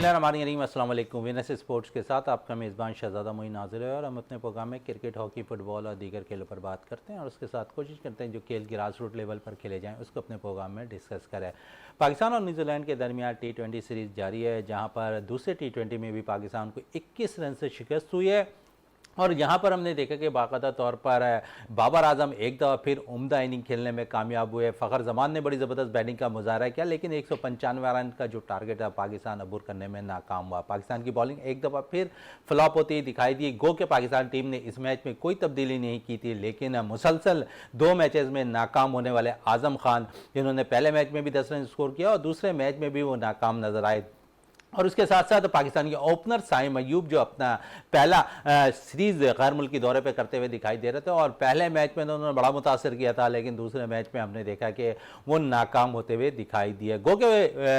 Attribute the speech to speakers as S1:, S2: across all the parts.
S1: बिस्मिल्लाहिर्रहमानिर्रहीम, अस्सलाम वालेकुम। वीनस स्पोर्ट्स के साथ आपका मेज़बान शहज़ादा मोइन हाज़िर है और हम अपने प्रोग्राम में क्रिकेट, हॉकी, फुटबॉल और दीगर खेलों पर बात करते हैं और उसके साथ कोशिश करते हैं जो खेल ग्रास रूट लेवल पर खेले जाएँ उसको अपने प्रोग्राम में डिस्कस करें। पाकिस्तान और न्यूजीलैंड के दरमियान T20 सीरीज़ जारी है, जहाँ पर दूसरे T20 में भी पाकिस्तान को 21 रन से शिकस्त हुई है और यहाँ पर हमने देखा कि बाकायदा तौर पर बाबर आजम एक दफ़ा फिर उम्दा इनिंग खेलने में कामयाब हुए। फ़खर जमान ने बड़ी ज़बरदस्त बैटिंग का मुजाहरा किया, लेकिन 195 रन का जो टारगेट था पाकिस्तान अबूर करने में नाकाम हुआ। पाकिस्तान की बॉलिंग एक दफ़ा फिर फ्लॉप होती दिखाई दी। गो के पाकिस्तान टीम ने इस मैच में कोई तब्दीली नहीं की थी, लेकिन मुसलसल 2 मैचेज़ में नाकाम होने वाले आज़म खान, जिन्होंने पहले मैच में भी 10 रन स्कोर किया और दूसरे मैच में भी वो नाकाम नजर आए। और उसके साथ साथ पाकिस्तान के ओपनर साइम अयूब जो अपना पहला सीरीज़ गैर मुल्की दौरे पे करते हुए दिखाई दे रहे थे और पहले मैच में उन्होंने बड़ा मुतासर किया था, लेकिन दूसरे मैच में हमने देखा कि वो नाकाम होते हुए दिखाई दिए। गो के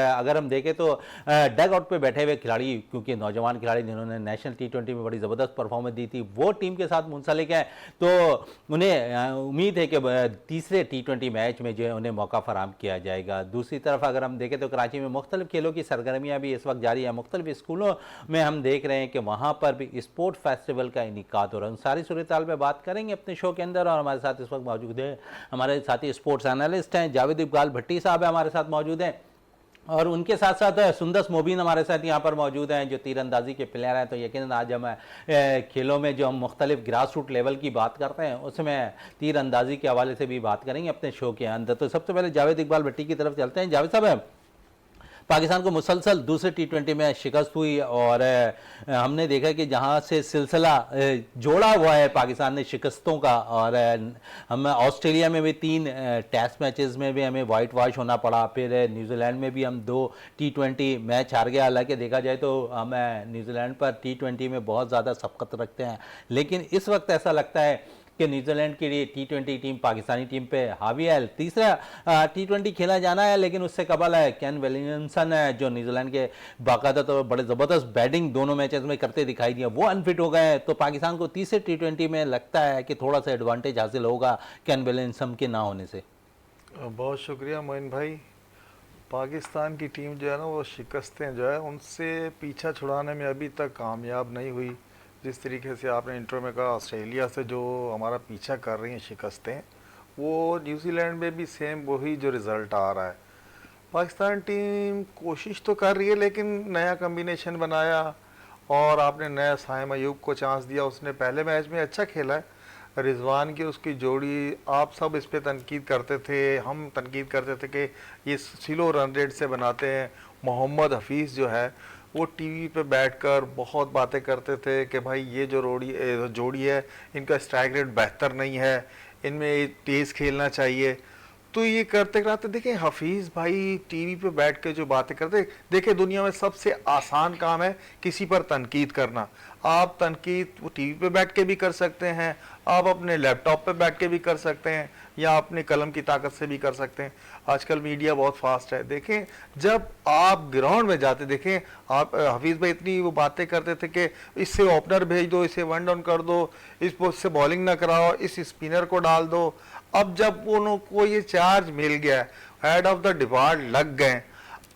S1: अगर हम देखें तो डग आउट पे बैठे हुए खिलाड़ी, क्योंकि नौजवान खिलाड़ी जिन्होंने नेशनल T20 में बड़ी ज़बरदस्त परफॉर्मेंस दी थी, वो टीम के साथ मुंसलिक हैं, तो उन्हें उम्मीद है कि तीसरे T20 मैच में जो है उन्हें मौका फराहम किया जाएगा। दूसरी तरफ अगर हम देखें तो कराची में मुख्तलिफ खेलों की सरगर्मियाँ भी इस वक्त जारी है। मुख्तलिफ स्कूलों में हम देख रहे हैं कि वहाँ पर भी स्पोर्ट फेस्टिवल का इनेकाद हो रहा है। उन सारी सूरत हाल पे बात करेंगे अपने शो के अंदर और हमारे साथ इस वक्त मौजूद है हमारे साथी स्पोर्ट्स एनालिस्ट हैं जावेद इकबाल भट्टी साहब है हमारे साथ मौजूद हैं और उनके साथ साथ सुंदस मोबिन हमारे साथ यहाँ पर मौजूद हैं जो तीरंदाजी के प्लेयर हैं। तो यकीनन आज हम खेलों में जो हम मुख्तलिफ ग्रास रूट लेवल की बात करते हैं उसमें तीरंदाजी के हवाले से भी बात करेंगे अपने शो के अंदर। तो सबसे पहले जावेद इकबाल भट्टी की तरफ चलते हैं। जावेद साहब, पाकिस्तान को मुसलसल दूसरे T20 में शिकस्त हुई और हमने देखा कि जहां से सिलसिला जोड़ा हुआ है पाकिस्तान ने शिकस्तों का, और हम ऑस्ट्रेलिया में भी 3 टेस्ट मैचेस में भी हमें वाइट वॉश होना पड़ा, फिर न्यूजीलैंड में भी हम 2 T20 मैच हार गया। हालांकि देखा जाए तो हम न्यूजीलैंड पर T20 में बहुत ज़्यादा सबकत रखते हैं, लेकिन इस वक्त ऐसा लगता है कि न्यूजीलैंड के लिए T20 टीम पाकिस्तानी टीम पे हावी है। तीसरा T20 खेला जाना है, लेकिन उससे कबल है केन विलियमसन है जो न्यूजीलैंड के बाकायदा तो बड़े ज़बरदस्त बैटिंग दोनों मैचेस में करते दिखाई दिया, वो अनफिट हो गए। तो पाकिस्तान को तीसरे T20 में लगता है कि थोड़ा सा एडवांटेज हासिल होगा केन विलियमसन के ना होने से।
S2: बहुत शुक्रिया मोइन भाई। पाकिस्तान की टीम जो है ना वो शिकस्तें जो है उनसे पीछा छुड़ाने में अभी तक कामयाब नहीं हुई। जिस तरीके से आपने इंट्रो में कहा ऑस्ट्रेलिया से जो हमारा पीछा कर रही हैं शिकस्तें, वो न्यूजीलैंड में भी सेम वही जो रिज़ल्ट आ रहा है। पाकिस्तान टीम कोशिश तो कर रही है, लेकिन नया कम्बिनेशन बनाया और आपने नया साइम अयूब को चांस दिया, उसने पहले मैच में अच्छा खेला है। रिजवान की उसकी जोड़ी, आप सब इस पे तनकीद करते थे, हम तनकीद करते थे कि ये स्लो रन रेट से बनाते हैं। मोहम्मद हफीज़ जो है वो टीवी पे बैठकर बहुत बातें करते थे कि भाई ये जो जोड़ी है इनका स्ट्राइक रेट बेहतर नहीं है, इनमें तेज़ खेलना चाहिए। तो ये करते करते देखें हफीज़ भाई टीवी पे बैठ के जो बातें करते, देखें दुनिया में सबसे आसान काम है किसी पर तनकीद करना। आप तनकीद वो टीवी पे बैठ के भी कर सकते हैं, आप अपने लैपटॉप पे बैठ के भी कर सकते हैं, या अपने कलम की ताकत से भी कर सकते हैं। आजकल मीडिया बहुत फास्ट है। देखें जब आप ग्राउंड में जाते, देखें आप हफीज़ भाई इतनी वो बातें करते थे कि इससे ओपनर भेज दो, इसे वन डाउन कर दो, इससे बॉलिंग ना कराओ, इस स्पिनर को डाल दो। अब जब उनको ये चार्ज मिल गया, हेड ऑफ द डिपार्ट लग गए,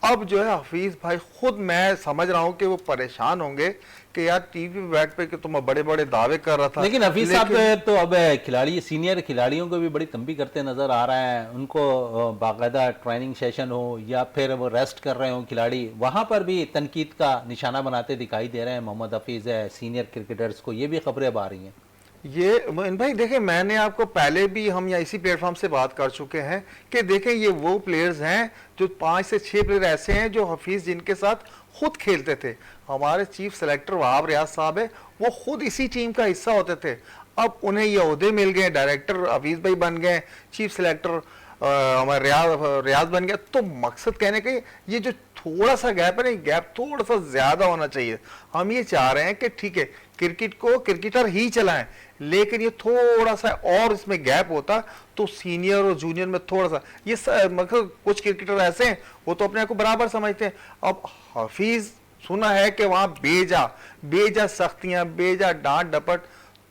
S2: अब जो है हफीज़ भाई खुद मैं समझ रहा हूँ कि वो परेशान होंगे कि यार टीवी पे बैठ पे कि तुम बड़े बड़े दावे कर रहा था।
S1: लेकिन हफीज साहब तो अब खिलाड़ी सीनियर खिलाड़ियों को भी बड़ी तंबी करते नजर आ रहे हैं। उनको बाकायदा ट्रेनिंग सेशन हो या फिर वो रेस्ट कर रहे हो खिलाड़ी, वहां पर भी तनकीद का निशाना बनाते दिखाई दे रहे हैं मोहम्मद हफीज है सीनियर क्रिकेटर्स को, ये भी खबरें अब आ रही हैं।
S2: ये भाई देखें मैंने आपको पहले भी हम या इसी प्लेटफॉर्म से बात कर चुके हैं कि देखें ये वो प्लेयर्स हैं जो 5 से 6 प्लेयर ऐसे हैं जो हफीज़ जिनके साथ खुद खेलते थे। हमारे चीफ सेलेक्टर वहाब रियाज साहब है, वो खुद इसी टीम का हिस्सा होते थे। अब उन्हें ये ओहदे मिल गए, डायरेक्टर हफीज़ भाई बन गए, चीफ सेलेक्टर हमारे रियाज बन गया। तो मकसद कहने का ये जो थोड़ा सा गैप है ना, गैप थोड़ा सा ज्यादा होना चाहिए। हम ये चाह रहे हैं कि ठीक है क्रिकेट को क्रिकेटर ही चलाएं, लेकिन ये थोड़ा सा और इसमें गैप होता तो सीनियर और जूनियर में थोड़ा सा ये मतलब कुछ क्रिकेटर ऐसे हैं वो तो अपने आप को बराबर समझते हैं। अब हफीज सुना है कि वहां बेजा सख्तियां, बेजा डांट डपट,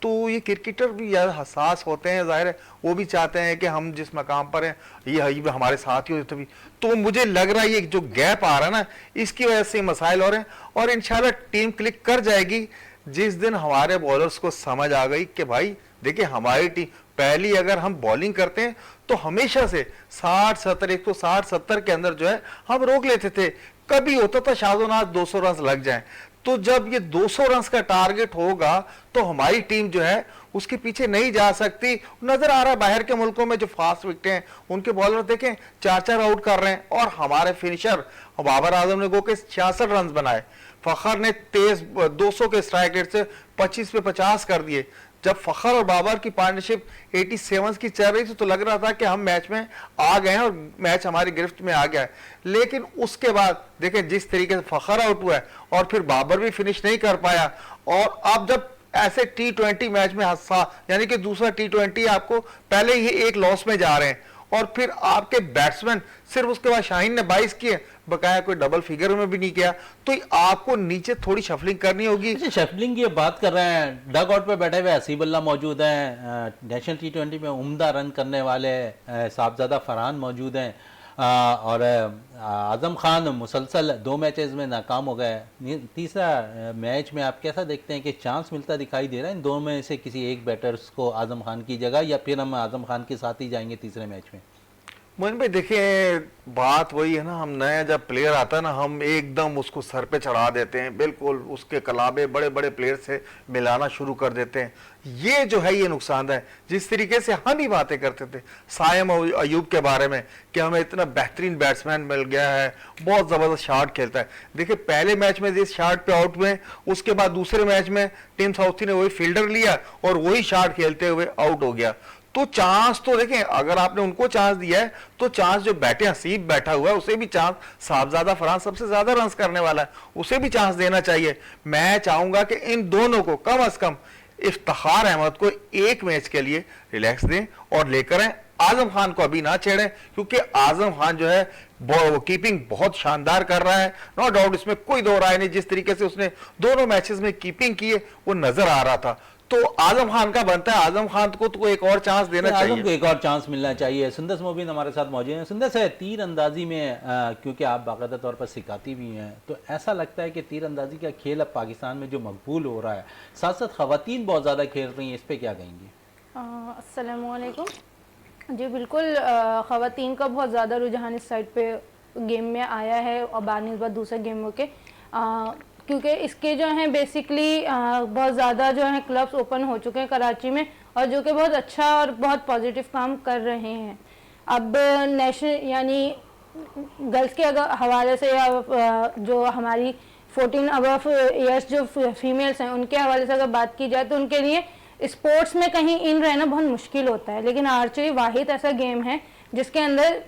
S2: तो ये क्रिकेटर भी ज़्यादा हसास होते हैं, जाहिर है वो भी चाहते हैं कि हम जिस मकाम पर हैं ये हमारे साथ ही हो तभी। तो मुझे लग रहा है ये जो गैप आ रहा है ना, इसकी वजह से मसाइल हो रहे हैं और इंशाल्लाह टीम क्लिक कर जाएगी जिस दिन हमारे बॉलर्स को समझ आ गई कि भाई देखिए हमारी टीम पहली अगर हम बॉलिंग करते हैं तो हमेशा से 60-70 160-70 के अंदर जो है हम रोक लेते थे। कभी होता था शादोनाथ 200 रन लग जाए, तो जब ये 200 रन का टारगेट होगा तो हमारी टीम जो है उसके पीछे नहीं जा सकती। नजर आ रहा है बाहर के मुल्कों में जो फास्ट विकेट हैं उनके बॉलर देखें 4-4 आउट कर रहे हैं और हमारे फिनिशर बाबर आजम ने गो के 66 रन बनाए, फखर ने तेज 200 के स्ट्राइक रेट से 25 पे 50 कर दिए। जब फखर और बाबर की पार्टनरशिप 87 की चल रही थी तो लग रहा था कि हम मैच में आ गए हैं और मैच हमारी गिरफ्त में आ गया है, लेकिन उसके बाद देखें जिस तरीके से फखर आउट हुआ है और फिर बाबर भी फिनिश नहीं कर पाया। और अब जब ऐसे T20 मैच में हादसा यानी कि दूसरा T20 आपको पहले ही एक लॉस में जा रहे हैं और फिर आपके बैट्समैन सिर्फ उसके बाद शाहीन ने 22 किए, बकाया कोई डबल फिगर में भी नहीं किया, तो आपको नीचे थोड़ी शफलिंग करनी होगी।
S1: अच्छा, शफलिंग की बात कर रहे हैं, डग आउट पे बैठे हुए हसीबुल्ला मौजूद हैं, नेशनल T20 में उम्दा रन करने वाले साहबजादा फरहान मौजूद हैं, और आजम खान मुसलसल 2 मैचेस में नाकाम हो गए। तीसरा मैच में आप कैसा देखते हैं कि चांस मिलता दिखाई दे रहा है इन दो में से किसी एक बैटर्स को आजम खान की जगह, या फिर हम आजम खान के साथ ही जाएंगे तीसरे मैच में?
S2: मोहन भाई देखिए बात वही है ना, हम नया जब प्लेयर आता है ना हम एकदम उसको सर पे चढ़ा देते हैं, बिल्कुल उसके कलाबे बड़े बड़े प्लेयर से मिलाना शुरू कर देते हैं। ये जो है ये नुकसान है। जिस तरीके से हम ही बातें करते थे सायम अयूब के बारे में कि हमें इतना बेहतरीन बैट्समैन मिल गया है, बहुत जबरदस्त शॉट खेलता है, देखिए पहले मैच में जिस शॉट पे आउट हुए उसके बाद दूसरे मैच में टीम साउथी ने वही फील्डर लिया और वही शॉट खेलते हुए आउट हो गया। तो चांस तो देखें अगर आपने उनको चांस दिया है तो चांस जो बैठे हसीब बैठा हुआ है उसे भी चांस, साहबजादा फरहान सबसे ज्यादा रन करने वाला है, उसे भी चांस देना चाहिए। मैं चाहूंगा कि इन दोनों को कम अज कम इफ्तिखार अहमद को एक मैच के लिए रिलैक्स दें और लेकर आए। आजम खान को अभी ना छेड़ें क्योंकि आजम खान जो है वो कीपिंग बहुत शानदार कर रहा है, नो डाउट, इसमें कोई दो राय नहीं। जिस तरीके से उसने दोनों मैचेस में कीपिंग की है वो नजर आ रहा था, तो आजम खान का बनता है आजम खान को तो एक और चांस देना चाहिए,
S1: आजम को एक और चांस मिलना चाहिए। सुंदस मोबिन हमारे साथ मौजूद हैं। सुंदस है, तीर अंदाजी में क्योंकि आप बाकायदा तौर पर सिखाती भी हैं, तो ऐसा लगता है कि तीर अंदाजी का खेल अब पाकिस्तान में जो मकबूल हो रहा है, साथ साथ खवातीन बहुत ज़्यादा खेल रही हैं, इस पर क्या कहेंगी?
S3: अस्सलामु अलैकुम। जी बिल्कुल, ख़वातीन का बहुत ज़्यादा रुझान इस साइड पे गेम में आया है और बानिस्बत दूसरे गेमों के, क्योंकि इसके जो हैं बेसिकली बहुत ज़्यादा जो है क्लब्स ओपन हो चुके हैं कराची में और जो कि बहुत अच्छा और बहुत पॉजिटिव काम कर रहे हैं। अब नेशनल यानी गर्ल्स के अगर हवाले से या जो हमारी 14 अबव ईयर्स जो फीमेल्स हैं उनके हवाले से अगर बात की जाए तो उनके लिए स्पोर्ट्स में कहीं इन रहना बहुत मुश्किल होता है, लेकिन आर्चरी वाहिद ऐसा गेम है जिसके अंदर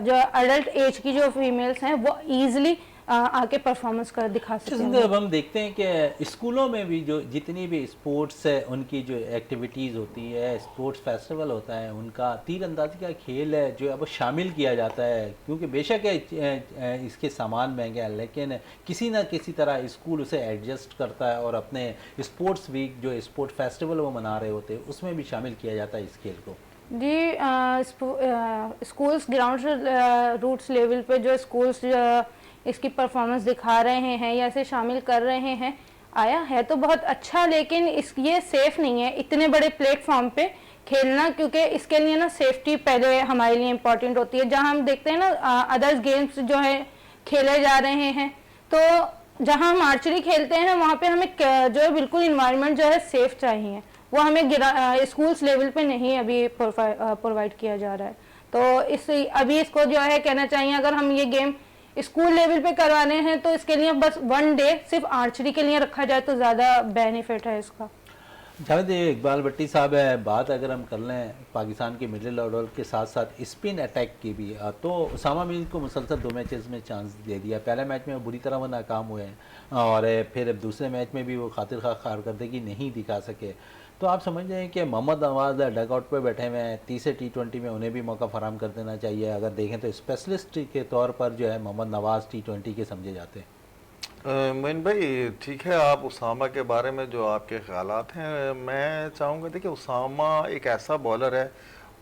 S3: जो अडल्ट एज की जो फीमेल्स हैं वो ईजिली आके परफॉर्मेंस कर दिखा सकते हैं।
S1: अब हम देखते हैं कि स्कूलों में भी जो जितनी भी स्पोर्ट्स है उनकी जो एक्टिविटीज़ होती है, स्पोर्ट्स फेस्टिवल होता है, उनका तीर अंदाजी का खेल है जो अब शामिल किया जाता है, क्योंकि बेशक इसके सामान महंगे हैं लेकिन किसी ना किसी तरह स्कूल उसे एडजस्ट करता है और अपने स्पोर्ट्स वीक जो स्पोर्ट फेस्टिवल वो मना रहे होते हैं उसमें भी शामिल किया जाता है इस खेल को।
S3: जी, स्कूल्स ग्राउंड रूट्स लेवल पे जो स्कूल्स इसकी परफॉर्मेंस दिखा रहे हैं या इसे शामिल कर रहे हैं, आया है तो बहुत अच्छा, लेकिन ये सेफ़ नहीं है इतने बड़े प्लेटफॉर्म पे खेलना, क्योंकि इसके लिए ना सेफ्टी पहले हमारे लिए इम्पॉर्टेंट होती है। जहां हम देखते हैं ना अदर्स गेम्स जो है खेले जा रहे हैं, तो जहां हम आर्चरी खेलते हैं वहाँ पे हमें जो है बिल्कुल इन्वायरमेंट जो है सेफ चाहिए, वो हमें स्कूल्स लेवल पे नहीं अभी प्रोवाइड किया जा रहा है। तो अभी इसको जो है कहना चाहिए अगर हम ये गेम स्कूल लेवल पे करवाने हैं तो इसके लिए बस 1 डे सिर्फ आर्चरी के लिए रखा जाए तो ज़्यादा बेनिफिट है इसका।
S1: जावेद इकबाल भट्टी साहब है, बात अगर हम कर लें पाकिस्तान के मिडिल ऑर्डर के साथ साथ स्पिन अटैक की भी, तो उसामा बिन को मुसलसल 2 मैचेस में चांस दे दिया। पहले मैच में वो बुरी तरह वो नाकाम हुए हैं और फिर दूसरे मैच में भी वो खातिर खा कारकर्दगी नहीं दिखा सके। तो आप समझ रहे हैं कि मोहम्मद नवाज डग आउट पर बैठे हुए हैं, तीसरे T20 में उन्हें भी मौका फराहम कर देना चाहिए। अगर देखें तो स्पेशलिस्ट के तौर पर जो है मोहम्मद नवाज T20 के समझे जाते हैं।
S2: मोइन भाई ठीक है, आप उसामा के बारे में जो आपके ख्यालात हैं, मैं चाहूँगा देखिए उसामा एक ऐसा बॉलर है,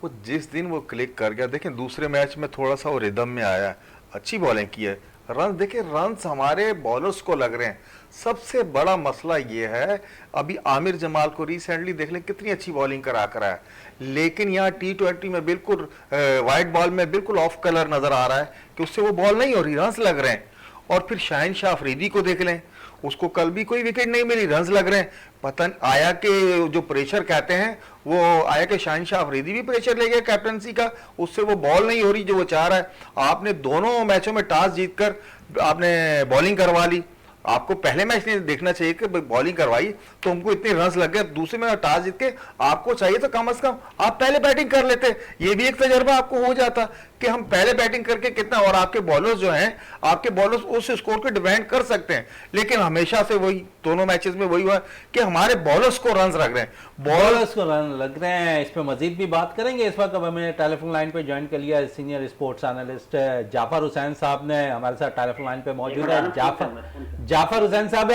S2: वो जिस दिन वो क्लिक कर गया, देखें दूसरे मैच में थोड़ा सा वो रिदम में आया, अच्छी बॉलिंग की है, रन देखिए, रन्स हमारे बॉलर्स को लग रहे हैं। सबसे बड़ा मसला ये है, अभी आमिर जमाल को रिसेंटली देख लें कितनी अच्छी बॉलिंग करा कर आया, लेकिन यहाँ T20 में बिल्कुल वाइट बॉल में बिल्कुल ऑफ कलर नजर आ रहा है कि उससे वो बॉल नहीं हो रही, रन्स लग रहे हैं। और फिर शाहिन शाह अफरीदी को देख लें, उसको कल भी कोई विकेट नहीं मिली, रन्स लग रहे हैं। पता आया कि जो प्रेशर कहते हैं वो आया कि शाहिन शाह अफरीदी भी प्रेशर ले गया कैप्टनसी का, उससे वो बॉल नहीं हो रही जो वो चाह रहा है। आपने दोनों मैचों में टॉस जीतकर आपने बॉलिंग करवा ली, आपको पहले मैच नहीं देखना चाहिए कि बॉलिंग करवाई तो हमको इतने रन्स लग गए, दूसरे में टॉस जीत के आपको चाहिए तो कम से कम आप पहले बैटिंग कर लेते, ये भी एक तजर्बा आपको हो जाता कि हम पहले बैटिंग करके कितना, और आपके बॉलर्स जो हैं, आपके बॉलर्स उस स्कोर को डिफेंड कर सकते हैं। लेकिन हमेशा से वही दोनों मैचेस में वही हुआ कि हमारे बॉलर्स को रन लग रहे हैं,
S1: बॉलर्स को रन लग रहे हैं। इस पर मजीद भी बात करेंगे। इस वक्त अब हमें टेलीफोन लाइन पे ज्वाइन कर लिया senior sports analyst Jafar Hussain sahab ने हमारे साथ टेलीफोन लाइन पे मौजूद है। जाफर हुसैन साहब,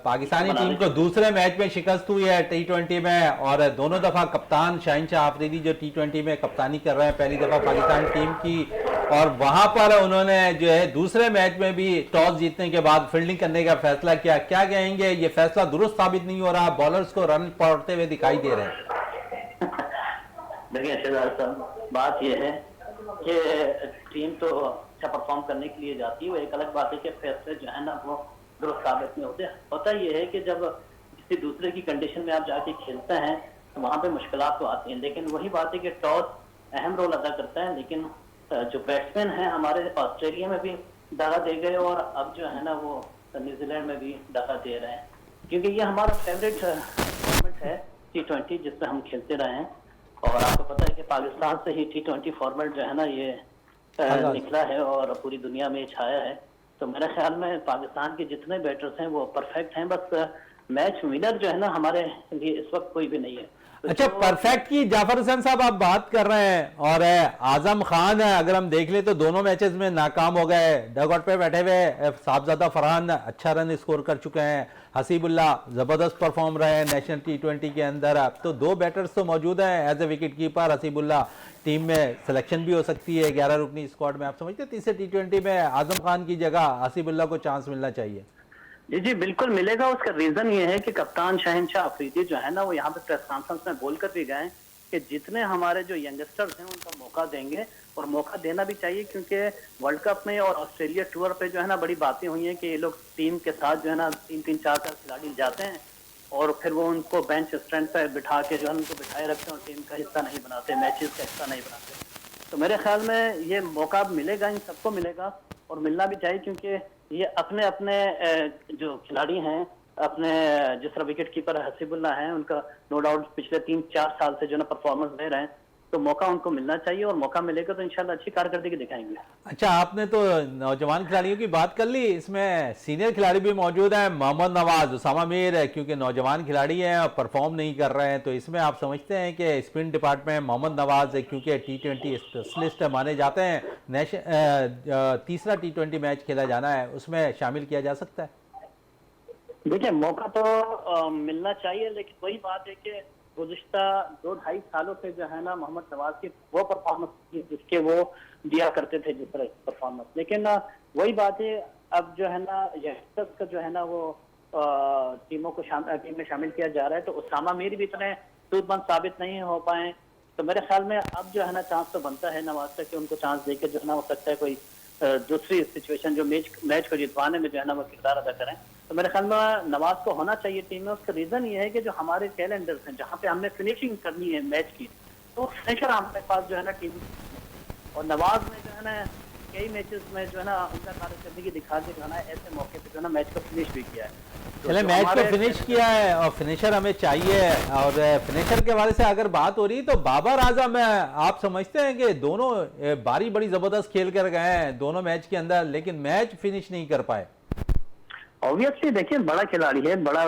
S1: पाकिस्तानी टीम को दूसरे मैच में शिकस्त हुई है T20 में, और दोनों दफा कप्तान शाहिन शाह अफरीदी जो T20 में कप्तानी कर रहे हैं पहली दफा पाकिस्तान टीम की, और वहां पर उन्होंने जो है दूसरे मैच में भी टॉस जीतने के बाद फील्डिंग करने का फैसला किया। क्या कहेंगे, ये फैसला दुरुस्त साबित नहीं हो रहा, बॉलर्स को रन पड़ते हुए दिखाई दे रहे हैं?
S4: देखिए शहजाद साहब, बात यह है कि टीम तो अच्छा परफॉर्म करने के लिए जाती है, वो एक अलग बात है कि फैसले जो है ना वो दुरुस्त साबित नहीं होते। होता यह है कि जब किसी दूसरे की कंडीशन में आप जाके खेलते हैं तो वहाँ पे मुश्किलात तो आती हैं, लेकिन वही बात है कि टॉस अहम रोल अदा करता है। लेकिन जो बैट्समैन हैं हमारे ऑस्ट्रेलिया में भी दागा दे गए, और अब जो है ना वो न्यूजीलैंड में भी दागा दे रहे हैं, क्योंकि ये हमारा फेवरेट फॉर्मेट है T20 जिसमें हम खेलते रहे हैं। और आपको पता है कि पाकिस्तान से ही T20 फॉर्मेट जो है ना ये निकला है और पूरी दुनिया में छाया है। तो मेरे ख्याल में पाकिस्तान के जितने बैटर्स हैं वो परफेक्ट हैं, बस मैच विनर जो है ना हमारे लिए इस वक्त कोई भी नहीं है।
S1: अच्छा, परफेक्ट की जाफर हुसैन साहब आप बात कर रहे हैं, और आजम खान अगर हम देख ले तो दोनों मैचेस में नाकाम हो गए, डगआउट पे बैठे हुए साहबजादा फरहान अच्छा रन स्कोर कर चुके हैं, हसीबुल्लाह जबरदस्त परफॉर्म रहे हैं नेशनल T20 के अंदर। अब तो दो बैटर्स तो मौजूद हैं as a wicket keeper, Hasibullah team में सिलेक्शन भी हो सकती है 11 रुकनी स्क्वाड में। आप समझते हैं तीसरे T20 में आजम खान की जगह हसीबुल्लाह को चांस मिलना चाहिए?
S4: जी जी बिल्कुल मिलेगा। उसका रीजन ये है कि कप्तान शाहिन शाह अफरीदी जो है ना वो यहाँ पे प्रेस कॉन्फ्रेंस में बोल कर भी गए कि जितने हमारे जो यंगस्टर्स हैं उनका मौका देंगे, और मौका देना भी चाहिए, क्योंकि वर्ल्ड कप में और ऑस्ट्रेलिया टूर पे जो है ना बड़ी बातें हुई हैं कि ये लोग टीम के साथ जो है ना 3-3 4-4 खिलाड़ी जाते हैं और फिर वो उनको बेंच स्ट्रेंथ पे बिठा के जो है उनको बिठाए रखते हैं और टीम का हिस्सा नहीं बनाते, मैचेस का हिस्सा नहीं बनाते। तो मेरे ख्याल में ये मौका मिलेगा, इन सबको मिलेगा और मिलना भी चाहिए, क्योंकि ये अपने अपने जो खिलाड़ी हैं, अपने जिस तरह विकेट कीपर हसीबुल्लाह हैं, उनका नो डाउट पिछले 3-4 साल से जो ना परफॉर्मेंस दे रहे हैं, तो मौका उनको मिलना चाहिए, और मौका मिलेगा तो इंशाल्लाह अच्छी कारकर्दगी दिखाएंगे।
S1: अच्छा, आपने तो नौजवान खिलाड़ियों की बात कर ली, इसमें सीनियर खिलाड़ी भी मौजूद हैं, मोहम्मद नवाज, उसामा मीर है, क्योंकि नौजवान खिलाड़ी हैं और परफॉर्म नहीं कर रहे हैं, तो इसमें आप समझते हैं कि स्पिन डिपार्टमेंट मोहम्मद नवाज है, क्योंकि T20 स्पेशलिस्ट माने जाते हैं, तीसरा T20 मैच खेला जाना है, उसमें शामिल किया जा सकता है?
S4: देखिए मौका तो मिलना चाहिए, लेकिन वही बात है कि गुज़िश्ता 2-2.5 सालों से जो है ना मोहम्मद नवाज की वो परफॉर्मेंस जिसके वो दिया करते थे जिस तरह परफॉर्मेंस, लेकिन वही बात है अब जो है ना यंगस्टर्स का जो है ना वो टीम में शामिल किया जा रहा है, तो उसामा मीर भी इतने सूदमंद साबित नहीं हो पाए, तो मेरे ख्याल में अब जो है ना चांस तो बनता है नवाज से कि उनको चांस देकर जो है ना हो सकता है कोई दूसरी सिचुएशन जो मैच को जितवाने में जो है ना वो किरदार अदा करें। तो मेरे ख्याल में नवाज को होना चाहिए टीम में। उसका रीजन ये है कि जो हमारे कैलेंडर्स हैं जहाँ पे हमने फिनिशिंग करनी है मैच की, तो फिनिशर हमारे पास जो है ना टीम, और नवाज ने जो है ना कई मैचेस में जो है ना उनका कारकर्दगी दिखा के जो है ना ऐसे मौके पे जो है ना मैच को फिनिश भी किया है।
S1: चले मैच को फिनिश किया है और फिनिशर हमें चाहिए, और फिनिशर के बारे से अगर बात हो रही है तो बाबर आजम आप समझते हैं कि दोनों बारी बड़ी जबरदस्त खेल कर गए हैं दोनों मैच के अंदर, लेकिन मैच फिनिश नहीं कर पाए।
S4: ऑब्वियसली देखिए बड़ा खिलाड़ी है, बड़ा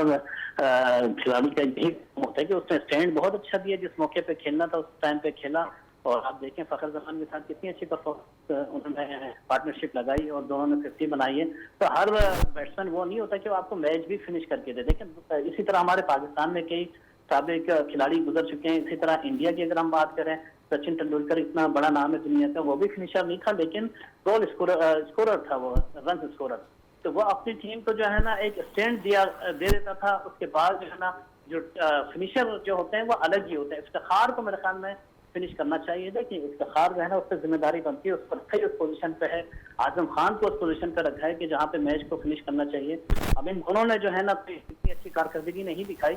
S4: खिलाड़ी का यही होता है कि उसने स्टैंड बहुत अच्छा दिया, जिस मौके पे खेलना था उस टाइम पे खेला, और आप देखें फ़खर जमान के साथ कितनी अच्छी परफॉर्मेंस उन्होंने पार्टनरशिप लगाई और दोनों ने 50 बनाई है। तो हर बैट्समैन वो नहीं होता कि वो आपको मैच भी फिनिश करके दे। लेकिन इसी तरह हमारे पाकिस्तान में कई साबिक खिलाड़ी गुजर चुके हैं। इसी तरह इंडिया की अगर हम बात करें, सचिन तेंदुलकर इतना बड़ा नाम है दुनिया का, वो भी फिनिशर नहीं था लेकिन गोल स्कोरर था, वो रन स्कोरर। तो वो अपनी टीम को जो है ना एक स्टैंड दे देता था। उसके बाद जो है ना जो फिनिशर जो होते हैं वो अलग ही होते हैं। इफ्तिखार को मेरे ख्याल में फिनिश करना चाहिए। देखिए इफ्तिखार जो है ना उस पर जिम्मेदारी बनती है, उस पर सही उस पोजीशन पे है। आजम खान को उस पोजीशन पे रखा है कि जहाँ पे मैच को फिनिश करना चाहिए। अब इन दोनों ने जो है ना इतनी अच्छी कारकर्दगी नहीं दिखाई।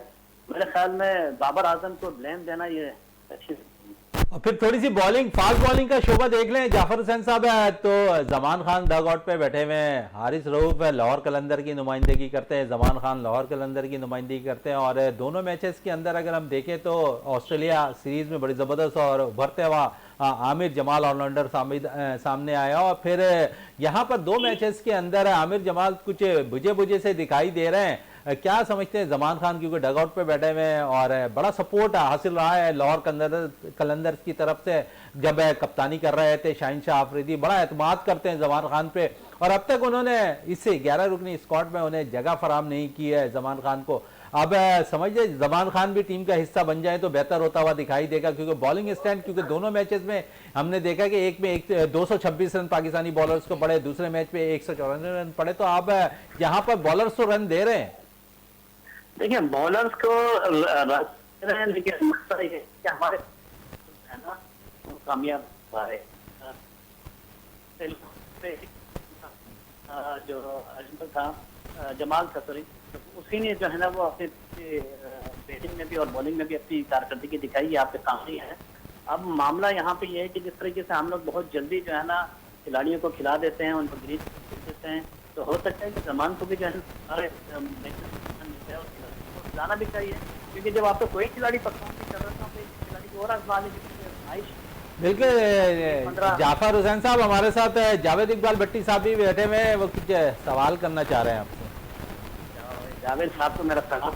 S4: मेरे ख्याल में बाबर आजम को ब्लेम देना ये अच्छी।
S1: और फिर थोड़ी सी बॉलिंग, फास्ट बॉलिंग का शोभा देख लें। जाफर हुसैन साहब है तो जमान खान डग आउट पे बैठे हुए हैं, हारिस रऊफ है लाहौर कलंदर की नुमाइंदगी करते हैं, जमान खान लाहौर कलंदर की नुमाइंदगी करते हैं। और दोनों मैचेस के अंदर अगर हम देखें तो ऑस्ट्रेलिया सीरीज में बड़ी ज़बरदस्त और उभरते हुआ आमिर जमाल ऑलराउंडर सामने आया। और फिर यहाँ पर दो मैचेस के अंदर आमिर जमाल कुछ बुझे बुझे से दिखाई दे रहे हैं। क्या समझते हैं जमान खान, क्योंकि डग आउट पे बैठे हुए हैं और बड़ा सपोर्ट हासिल रहा है लाहौर कलंदर्स की तरफ से। जब कप्तानी कर रहे थे शाहीन शाह आफरीदी, बड़ा एतमाद करते हैं जमान खान पे और अब तक उन्होंने इससे 11 रुकनी स्क्वाड में उन्हें जगह फराम नहीं की है जमान खान को। अब समझिए जमान खान भी टीम का हिस्सा बन जाए तो बेहतर होता हुआ दिखाई देगा, क्योंकि बॉलिंग स्टैंड, क्योंकि दोनों मैचेस में हमने देखा कि एक में 226 रन पाकिस्तानी बॉलर्स को पड़े, दूसरे मैच में 194 रन पड़े। तो अब यहाँ पर बॉलर्स तो रन दे रहे हैं।
S4: देखिए बॉलर्स को रहे हैं लेकिन मसला ये है कि हमारे है ना कामयाब रहे जो अजमल था, जमाल था सॉरी, उसी ने जो है ना वो अपने बैटिंग में भी और बॉलिंग में भी अपनी कारकर्दगी दिखाई। आपके सामने ही है। अब मामला यहाँ पे ये है कि जिस तरीके से हम लोग बहुत जल्दी जो है ना खिलाड़ियों को खिला देते हैं, उनको ग्रीज देते हैं, तो हो सकता है कि जमान को भी जो है खिलाना भी चाहिए। क्योंकि जब आपको कोई खिलाड़ी परफॉर्म नहीं कर रहा तो खिलाड़ी को और आजमा लीजिए।
S1: बिल्कुल जाफर हुसैन साहब हमारे साथ, जावेद इकबाल भट्टी साहब भी बैठे हुए हैं, वो कुछ सवाल करना चाह रहे हैं आपसे।
S4: जावेद साहब को मेरा सलाम।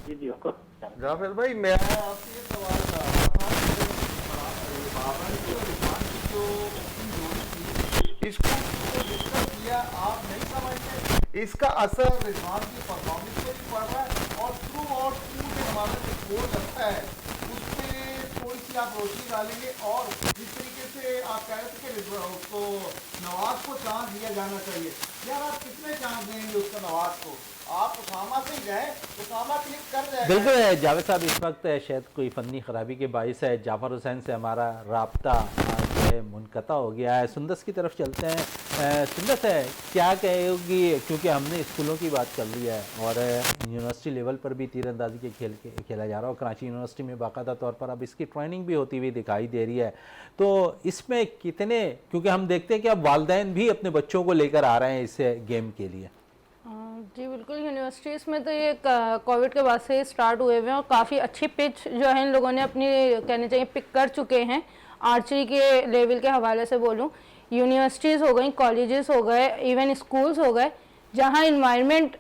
S4: जी जी
S2: जाफर भाई मैं आपसे ये सवाल कर रहा था, इसको डिस्कस किया, आप नहीं समझते इसका असर रिजवान की परफॉर्मेंस पे भी पड़ रहा है और थ्रू आउट जो हमारा जो स्कोर लगता है उस पर थोड़ी सी आप रोशनी डालेंगे। और जिस तरीके से आप कह रहे थे कि उसको नवाज को चांस दिया जाना चाहिए, यार आप कितने चांस देंगे उसको नवाज को? आप उसामा से ही गए, उसामा क्लिक कर जाएगा।
S1: बिल्कुल जावेद साहब, इस वक्त शायद कोई फनी खराबी के बाइस है जाफर हुसैन से हमारा राब्ता जो है मुनक़ता हो गया है। सुंदस की तरफ चलते हैं। सुंदस है क्या कहेगी, क्योंकि हमने स्कूलों की बात कर ली है और यूनिवर्सिटी लेवल पर भी तीरंदाजी के खेल खेला जा रहा है और कराची यूनिवर्सिटी में बाकायदा तौर पर अब इसकी ट्रेनिंग भी होती हुई दिखाई दे रही है। तो इसमें कितने, क्योंकि हम देखते हैं कि अब वालिदैन भी अपने बच्चों को लेकर आ रहे हैं इस गेम के लिए।
S3: जी बिल्कुल, यूनिवर्सिटीज़ में तो ये कोविड के बाद से ही स्टार्ट हुए हुए हैं और काफ़ी अच्छी पिच जो है इन लोगों ने अपनी कहने चाहिए पिक कर चुके हैं। आर्चरी के लेवल के हवाले से बोलूँ, यूनिवर्सिटीज़ हो गई, कॉलेजेस हो गए, इवन स्कूल्स हो गए, जहाँ इन्वायरमेंट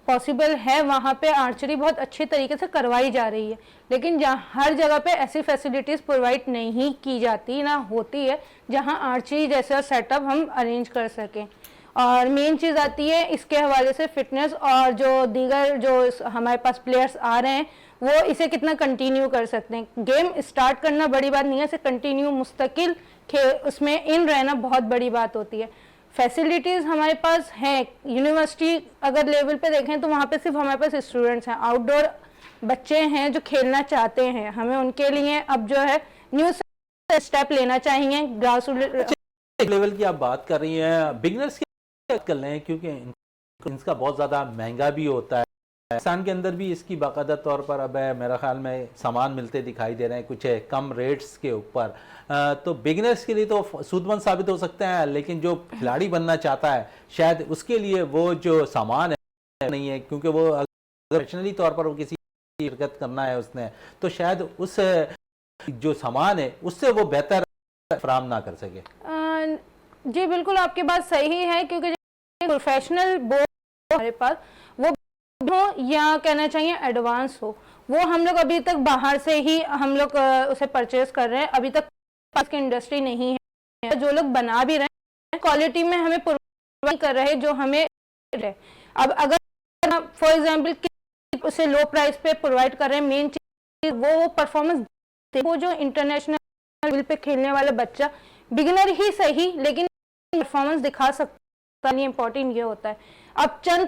S3: पॉसिबल है वहाँ पे आर्चरी बहुत अच्छी तरीके से करवाई जा रही है। लेकिन जहाँ हर जगह पे ऐसी फैसिलिटीज़ प्रोवाइड नहीं की जाती ना होती है जहाँ आर्चरी जैसा सेटअप हम अरेंज कर सकें। और मेन चीज़ आती है इसके हवाले से फिटनेस, और जो दीगर जो हमारे पास प्लेयर्स आ रहे हैं वो इसे कितना कंटिन्यू कर सकते हैं। गेम स्टार्ट करना बड़ी बात नहीं है, इसे कंटिन्यू मुस्तकिल उसमें इन रहना बहुत बड़ी बात होती है। फैसिलिटीज़ हमारे पास हैं, यूनिवर्सिटी अगर लेवल पे देखें तो वहाँ पे सिर्फ हमारे पास स्टूडेंट्स हैं, आउटडोर बच्चे हैं जो खेलना चाहते हैं। हमें उनके लिए अब जो है न्यू स्टेप लेना चाहिए। ग्रास
S1: लेवल की आप बात कर रही हैं, बिगनर्स कर लें क्योंकि इनका बहुत ज़्यादा महंगा भी होता है। पाकिस्तान के अंदर भी इसकी बाकायदा तौर पर अब मेरा ख्याल में सामान मिलते दिखाई दे रहे हैं कुछ कम रेट्स के ऊपर। तो बिगनर्स के लिए तो सूदमंद साबित हो सकते हैं, लेकिन जो खिलाड़ी बनना चाहता है शायद उसके लिए वो जो सामान है नहीं है, क्योंकि वो अगर प्रोफेशनली तौर पर वो किसी शिरकत करना है उसने, तो शायद उस जो सामान है उससे वो बेहतर फराहम ना कर सके।
S3: जी बिल्कुल, आपकी बात सही है, क्योंकि प्रोफेशनल बोर्ड हमारे पास वो हो या कहना चाहिए एडवांस हो, वो हम लोग अभी तक बाहर से ही हम लोग उसे परचेज कर रहे हैं। अभी तक पास की इंडस्ट्री नहीं है। जो लोग बना भी रहे हैं क्वालिटी में हमें प्रोवाइड कर रहे हैं जो हमें है। अब अगर फॉर एग्जांपल उसे लो प्राइस पे प्रोवाइड कर रहे हैं, मेन चीज वो परफॉर्मेंस, वो जो इंटरनेशनल लेवल पे खेलने वाला बच्चा बिगिनर ही सही लेकिन परफॉर्मेंस दिखा सकता है, इम्पोर्टेंट ये होता है। अब चंद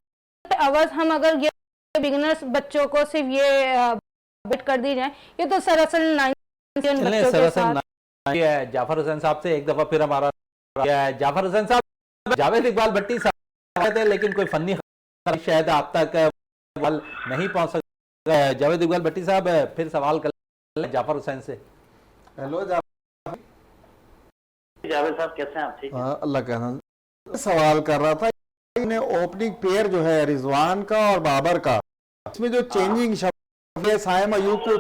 S3: आवाज हम अगर ये बिगिनर्स बच्चों को सिर्फ ये बेट कर दी जाए, ये तो सरासर
S1: जाफर हुसैन साहब से एक दफा फिर हमारा जाफर हुसैन साहब, जावेद इकबाल भट्टी साहब थे लेकिन कोई फनी शायद आप तक नहीं पहुंच सका। जावेद इकबाल भट्टी साहब फिर सवाल कर जाफर हुसैन से।
S5: हेलो
S4: जावेद साहब कैसे हैं आप? ठीक है,
S5: अल्लाह का सवाल कर रहा था, ओपनिंग पेयर जो है रिजवान का और बाबर का, इसमें जो चेंजिंग शब्द है साइम अयूब को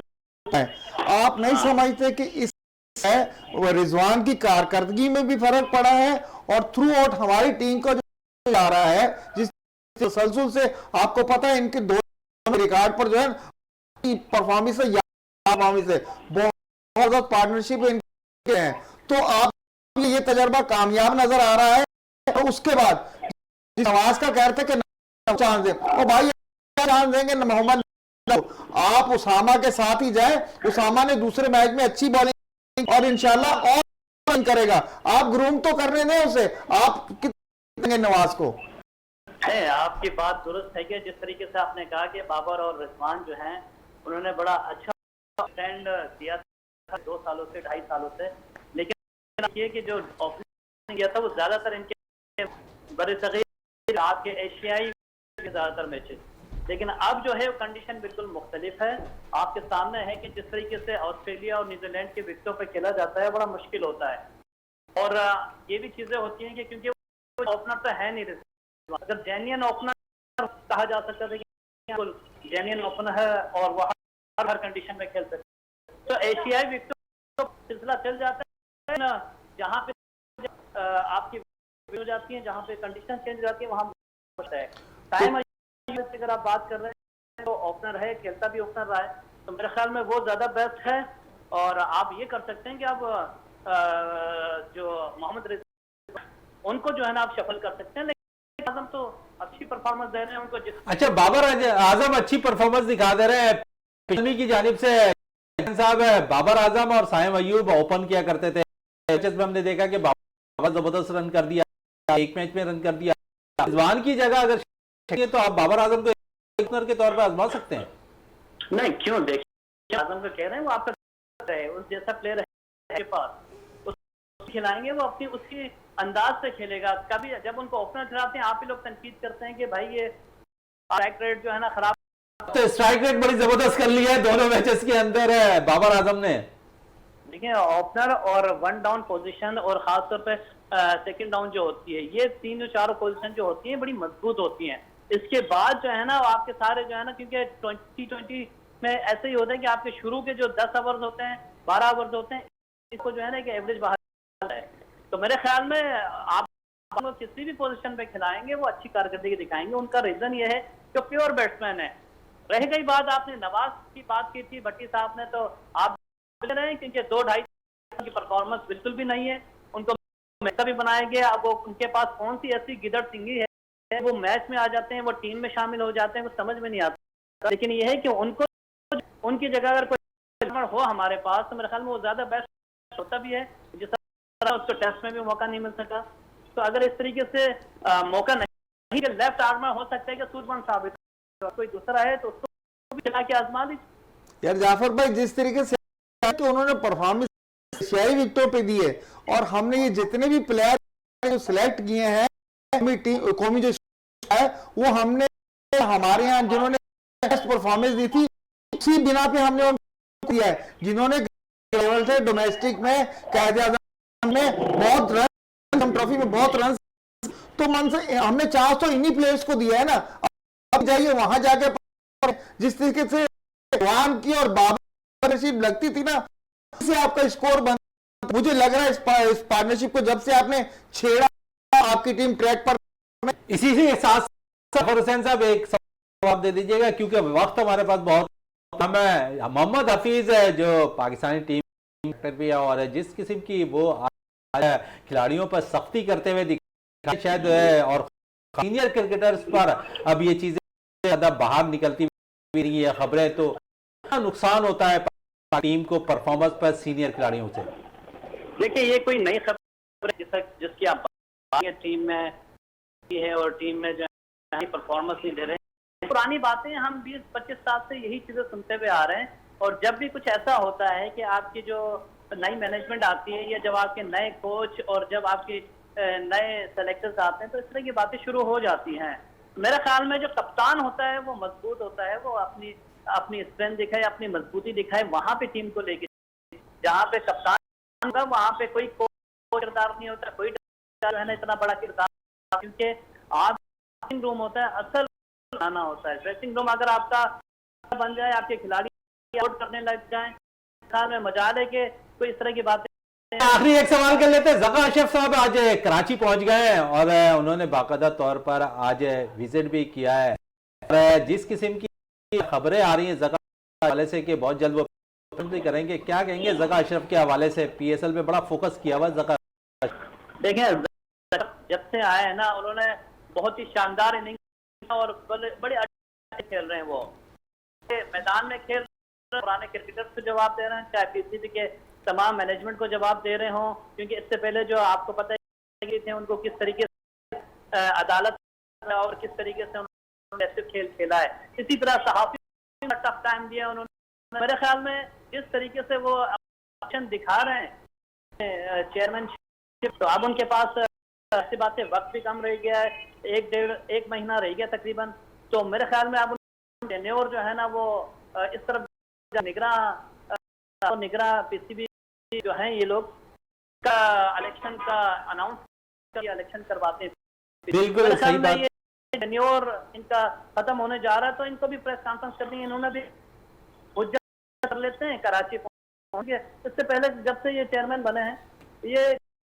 S5: है, आप नहीं समझते कि इस है रिजवान की कारकर्दगी में भी फर्क पड़ा है और थ्रू आउट हमारी टीम का जो आ रहा है जिस तसलसल से आपको पता है इनके दो रिकॉर्ड पर जो है परफॉर्मेंस है बहुत पार्टनरशिप इनके हैं, तो आप ये तजर्बा कामयाब नजर आ रहा है। तो उसके बाद नवाज का कह रहे थे कि चांस दे, और भाई चांस देंगे मोहम्मद, आप उसामा के साथ ही जाए। उसामा ने दूसरे मैच में अच्छी बॉलिंग और इंशाल्लाह और करेगा, आप ग्रूम तो करने दें उसे, आप कितने नवाज को
S4: है। आपकी बात दुरुस्त है कि जिस तरीके से आपने कहा कि बाबर और रिजवान जो हैं उन्होंने बड़ा अच्छा स्टैंड दिया था 2 सालों से 2.5 सालों से, लेकिन ये कि जो ओपनिंग किया था वो ज्यादातर इनके बड़े सगीर आपके एशियाई ज्यादातर मैचेस, लेकिन अब जो है वो कंडीशन बिल्कुल मुख्तलिफ है। आपके सामने है कि जिस तरीके से ऑस्ट्रेलिया और न्यूजीलैंड के विकेटों पर खेला जाता है बड़ा मुश्किल होता है। और ये भी चीजें होती हैं कि क्योंकि वो ओपनर तो है नहीं, अगर जेन्युइन ओपनर कहा जा सकता था कि जेन्युइन ओपनर है और वह हर कंडीशन में खेल सकते, तो एशियाई विकेटों का सिलसिला चल जाता है ना, जहाँ पे आपकी हो जाती है, जहाँ पे कंडीशन चेंज हो जाती है वहाँ है टाइम। अगर आप बात कर रहे हैं तो ओपनर है, खेलता भी ओपनर रहा है, तो मेरे ख्याल में वो ज्यादा बेस्ट है। और आप ये कर सकते हैं कि आप जो मोहम्मद रिजवान उनको जो है ना आप शफल कर सकते हैं, लेकिन आजम तो अच्छी परफॉर्मेंस दे रहे हैं उनको
S1: अच्छा, बाबर आजम अच्छी परफॉर्मेंस दिखा दे रहे हैं। पिछली की जानिब से साहब बाबर आजम और साइम अयूब ओपन किया करते थे, मैचेस में हमने देखा कि बाबर जबरदस्त रन कर दिया, एक मैच में रन कर दिया। रिजवान की जगह अगर तो आप बाबर आजम को ओपनर के तौर पर आजमा सकते हैं?
S4: नहीं, क्यों, देखिए आजम को कह रहे हैं वो आपका है, उस जैसा प्लेयर है के पास, उसको खिलाएंगे, वो अपनी उसकी अंदाज से खेलेगा। कभी जब उनको ओपनर खिलाते हैं आप ही लोग तनकीद करते हैं कि भाई ये स्ट्राइक रेट जो है ना खराब,
S1: तो स्ट्राइक रेट बड़ी जबरदस्त कर लिया है दोनों मैचेस के अंदर है बाबर आजम ने।
S4: देखिए ओपनर और 1 डाउन पोजीशन और खासतौर पे सेकंड डाउन जो होती है, ये 3-4 पोजीशन जो होती हैं बड़ी मजबूत होती हैं। इसके बाद जो है ना आपके सारे जो है ना, क्योंकि 2020 में ऐसे ही होता है कि आपके शुरू के जो 10 ओवर्स होते हैं 12 ओवर्स होते हैं, इसको जो है ना कि एवरेज बाहर है। तो मेरे ख्याल में आप किसी भी पोजीशन पे खिलाएंगे वो अच्छी कारकर्दगी दिखाएंगे। उनका रीजन ये है कि प्योर बैट्समैन है। रह गई बात, आपने नवाज की बात की थी भट्टी साहब ने, तो आप बोल रहे हैं क्योंकि 2-2.5 की परफॉर्मेंस बिल्कुल भी नहीं है, उनको मैच भी बनाया गया। अब वो उनके पास कौन सी ऐसी गिदड़ सिंगी है, वो मैच में आ जाते हैं, वो टीम में शामिल हो जाते हैं, वो समझ में नहीं आता। लेकिन ये है कि उनको उनकी जगह अगर कोई हो हमारे पास तो मेरे ख्याल में वो ज्यादा बेस्ट होता भी है, जिस तरह उसको टेस्ट में भी मौका नहीं मिल सका। तो अगर इस तरीके से मौका नहीं, लेफ्ट आर्मर हो सकता है कि सूरजमल साबित कोई दूसरा है तो उसको भी चला के आजमा लीजिए।
S5: यार जाफर भाई, जिस तरीके से कि उन्होंने परफॉर्मेंस एशियाई विकेटों पे दी है और हमने ये जितने भी प्लेयर जो सिलेक्ट किए हैं कौमी जो है वो हमने हमारे यहाँ जिन्होंने बेस्ट परफॉर्मेंस दी थी उसी बिना पे हमने उनको दिया है, जिन्होंने लेवल से डोमेस्टिक में कायदे-ए-आज़म में बहुत रन, ट्रॉफी में बहुत रन, तो मन से हमने चांस तो इन्हीं प्लेयर्स को दिया है ना। अब जाइए वहां जाके जिस तरीके से वान की और बाबर लगती थी ना, से आपका स्कोर बन, मुझे लग रहा है इस पार्टनरशिप को जब से आपने छेड़ा आपकी टीम ट्रैक पर।
S1: इसी से साथ सफर हुसैन साहब एक जवाब दे दीजिएगा क्योंकि वक्त हमारे पास बहुत मोहम्मद हफीज है जो पाकिस्तानी टीम भी है, और जिस किस्म की वो आज खिलाड़ियों पर सख्ती करते हुए दिखाई शायद और सीनियर क्रिकेटर्स पर अब ये चीजें ज्यादा बाहर निकलती रही है खबरें, तो नुकसान होता है टीम को परफॉर्मेंस पर सीनियर खिलाड़ियों से।
S4: देखिए ये कोई नई खबर है जिसकी आप टीम में है और टीम में जो है परफॉर्मेंस नहीं दे रहे हैं, पुरानी बातें हम 20-25 साल से यही चीजें सुनते हुए आ रहे हैं। और जब भी कुछ ऐसा होता है कि आपकी जो नई मैनेजमेंट आती है या जब आपके नए कोच और जब आपके नए सेलेक्टर्स आते हैं तो इस तरह की बातें शुरू हो जाती हैं। मेरे ख्याल में जो कप्तान होता है वो मजबूत होता है, वो अपनी स्ट्रेंथ दिखाए, अपनी मजबूती दिखाए, वहां पे टीम को लेके जहाँ पे कप्तान होगा वहां पे कोई किरदार नहीं होता, कोई जो है ना इतना बड़ा किरदार, क्योंकि आप ड्रेसिंग रूम होता है, असल आना होता है। ड्रेसिंग रूम अगर आपका बन जाए, आपके खिलाड़ी आउट करने लग जाए, साल में मजाल है कि कोई इस तरह की बातें।
S1: आखिरी एक सवाल कर लेते हैं, ज़का अशरफ साहब आज कराची पहुंच गए हैं और उन्होंने बाकायदा तौर पर आज विजिट भी किया है, और जिस किस्म की खबरें आ रही हैं ज़का हवाले से कि बहुत जल्द वो भी करेंगे, क्या कहेंगे ज़का अशरफ के हवाले से? PSL पे बड़ा फोकस किया हुआ ज़का।
S4: देखें जब से आए हैं ना उन्होंने बहुत ही शानदार इनिंग और बड़े अच्छे खेल रहे हैं, वो मैदान में खेल रहे हैं, पुराने क्रिकेटर्स को जवाब दे रहे हैं, चाहे PCB के तमाम मैनेजमेंट को जवाब दे रहे हों, क्योंकि इससे पहले जो आपको पता है थे उनको किस तरीके से अदालत और किस तरीके से उन्होंने ऐसे खेल खेला है। इसी तरह सहाफी टफ टाइम दिया उन्होंने। मेरे ख्याल में जिस तरीके से वो ऑप्शन दिखा रहे हैं चेयरमैनशिप, तो अब उनके पास ऐसी बातें वक्त भी कम रह गया है, एक महीना रह गया तकरीबन, तो मेरे ख्याल में अब टेन्योर जो है ना वो इस तरफ निगरां PCB जो हैं ये लोग का इलेक्शन का अनाउंस इलेक्शन करवाते हैं।
S1: बिल्कुल सही बात।
S4: ये टेन्योर इनका खत्म होने जा रहा है तो इनको भी प्रेस कॉन्फ्रेंस करनी है, इन्होंने भी हुज्जत कर लेते हैं, कराची पहुंच गए। इससे पहले जब से ये चेयरमैन बने हैं ये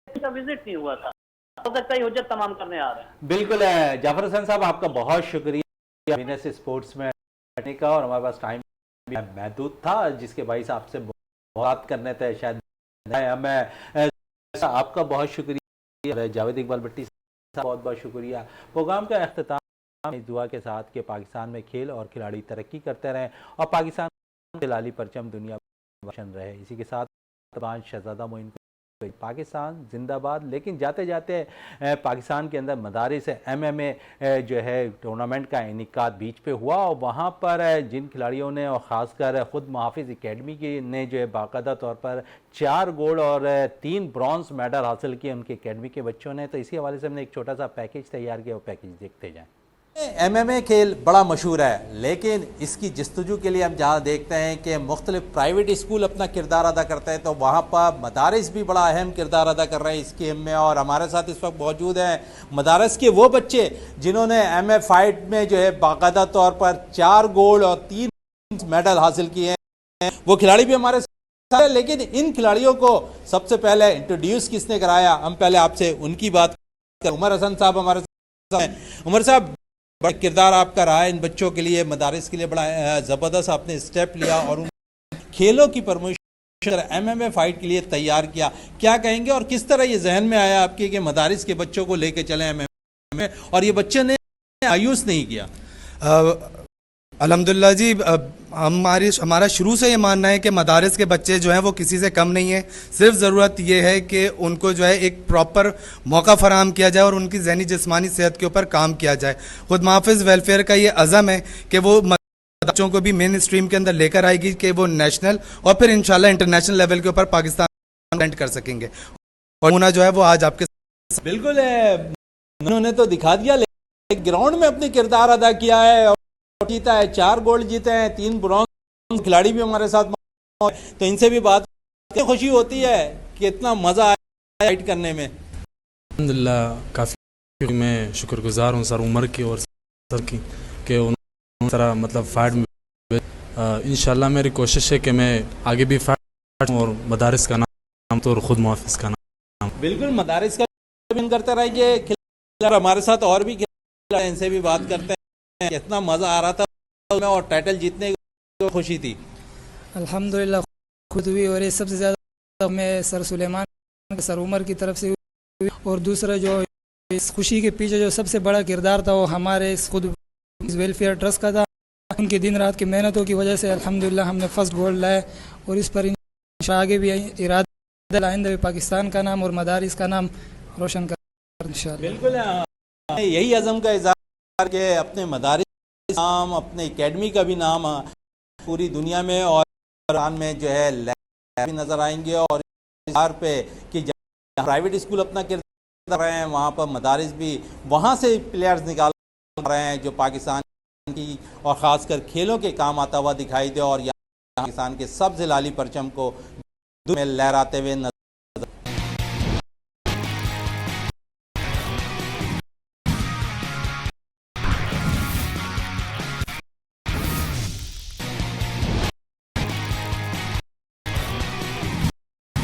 S4: इनका विजिट नहीं हुआ था, हो सकता है हुज्जत तमाम करने आ रहे हैं।
S1: बिल्कुल है जाफर हसन साहब, आपका बहुत शुक्रिया वीनस स्पोर्ट्स में आने का, और हमारे पास टाइम महदूद था जिसके भाई साहब से बात करने थे शायद मैं आपका बहुत शुक्रिया, जावेद इकबाल भट्टी साहब बहुत बहुत शुक्रिया। प्रोग्राम का अख्ताम इस दुआ के साथ कि पाकिस्तान में खेल और खिलाड़ी तरक्की करते रहें और पाकिस्तान के लाली परचम दुनिया में रोशन रहे। इसी के साथ शहजादा मोइन पाकिस्तान जिंदाबाद। लेकिन जाते जाते पाकिस्तान के अंदर मदारिस MMA जो है टूर्नामेंट का इनेकाद बीच पे हुआ, और वहाँ पर जिन खिलाड़ियों ने और ख़ासकर ख़ुद मुहाफिज एकेडमी की ने जो है बाकायदा तौर पर 4 गोल्ड और 3 ब्रॉन्ज मेडल हासिल किए उनके एकेडमी के बच्चों ने, तो इसी हवाले से हमने एक छोटा सा पैकेज तैयार किया, वो पैकेज देखते जाएँ। MMA खेल बड़ा मशहूर है, लेकिन इसकी जस्तजू के लिए हम जहाँ देखते हैं कि मुख्तलिफ प्राइवेट स्कूल अपना किरदार अदा करते हैं, तो वहाँ पर मदारिस भी बड़ा अहम किरदार अदा कर रहे हैं इस गेम में। और हमारे साथ इस वक्त मौजूद हैं मदारिस के वो बच्चे जिन्होंने MMA फाइट में जो है बाकायदा तौर पर 4 गोल्ड और 3 मेडल हासिल किए हैं, वो खिलाड़ी भी हमारे साथ हैं। लेकिन इन खिलाड़ियों को सबसे पहले इंट्रोड्यूस किसने कराया, हम पहले आपसे उनकी बात करें। उमर हसन साहब हमारे साथ हैं। उमर साहब, बड़ा किरदार आपका रहा है इन बच्चों के लिए, मदारिस के लिए बड़ा ज़बरदस्त आपने स्टेप लिया और उन खेलों की प्रमोशन MMA फाइट के लिए तैयार किया। क्या कहेंगे और किस तरह ये जहन में आया आपके कि मदारिस के बच्चों को लेके चले MMA में, और ये बच्चे ने मायूस नहीं किया?
S6: अल्हम्दुलिल्लाह जी, हमारा शुरू से ये मानना है कि मदारिस के बच्चे जो हैं वो किसी से कम नहीं है। सिर्फ ज़रूरत ये है कि उनको जो है एक प्रॉपर मौका फराहम किया जाए और उनकी ज़हनी जिस्मानी सेहत के ऊपर काम किया जाए। खुद मुहाफ़िज़ वेलफेयर का ये अज़म है कि वो बच्चों को भी मेन स्ट्रीम के अंदर लेकर आएगी कि वो नेशनल और फिर इंशाल्लाह इंटरनेशनल लेवल के ऊपर पाकिस्तान कर सकेंगे। और मुना जो है वो आज आपके
S1: बिल्कुल है, उन्होंने तो दिखा दिया, ग्राउंड में अपने किरदार अदा किया है और जीता है, 4 गोल्ड जीते हैं, 3 ब्रॉन्ज खिलाड़ी भी हमारे साथ, तो इनसे भी बात खुशी होती है कि इतना मजा आया फाइट करने में।
S7: अल्हम्दुलिल्लाह काफ़ी मैं शुक्रगुजार हूँ सर उमर की और सर की कि उन्होंने तरह मतलब फाइट में इंशाल्लाह मेरी कोशिश है कि मैं आगे भी फाइट और मदारिस का नाम तो और ख़ुद मुहाफ़िज़ का नाम।
S1: बिल्कुल, मदारिस का करते रहिए, खिलाड़ी हमारे साथ और भी खिलाड़ी, इनसे भी बात करते हैं। कितना मजा आ रहा था और टाइटल जीतने जो खुशी थी?
S8: अल्हम्दुलिल्लाह खुद हुई, और ये सबसे ज़्यादा मैं सर सुलेमान सर उमर की तरफ से हुई। और दूसरा जो इस खुशी के पीछे जो सबसे बड़ा किरदार था वो हमारे इस खुद वेलफेयर ट्रस्ट का था। उनकी दिन रात की मेहनतों की वजह से अल्हम्दुलिल्लाह हमने फर्स्ट गोल्ड लाया, और इस पर इंशाअल्लाह आगे भी इरादा आइंदा भी पाकिस्तान का नाम और मदारिस का नाम रोशन कर इंशाअल्लाह।
S1: बिल्कुल यही अज़म का इज़हार कि अपने मदारिस नाम, अपने एकेडमी का भी नाम पूरी दुनिया में और ईरान में जो है लैब भी नज़र आएंगे। और इस पे कि जहाँ प्राइवेट स्कूल अपना किरदार कर रहे हैं, वहाँ पर मदारिस भी वहाँ से प्लेयर्स निकाल रहे हैं जो पाकिस्तान की और ख़ासकर खेलों के काम आता हुआ दिखाई दे, और यहाँ पाकिस्तान के सब्ज़ लाली परचम को में लहराते हुए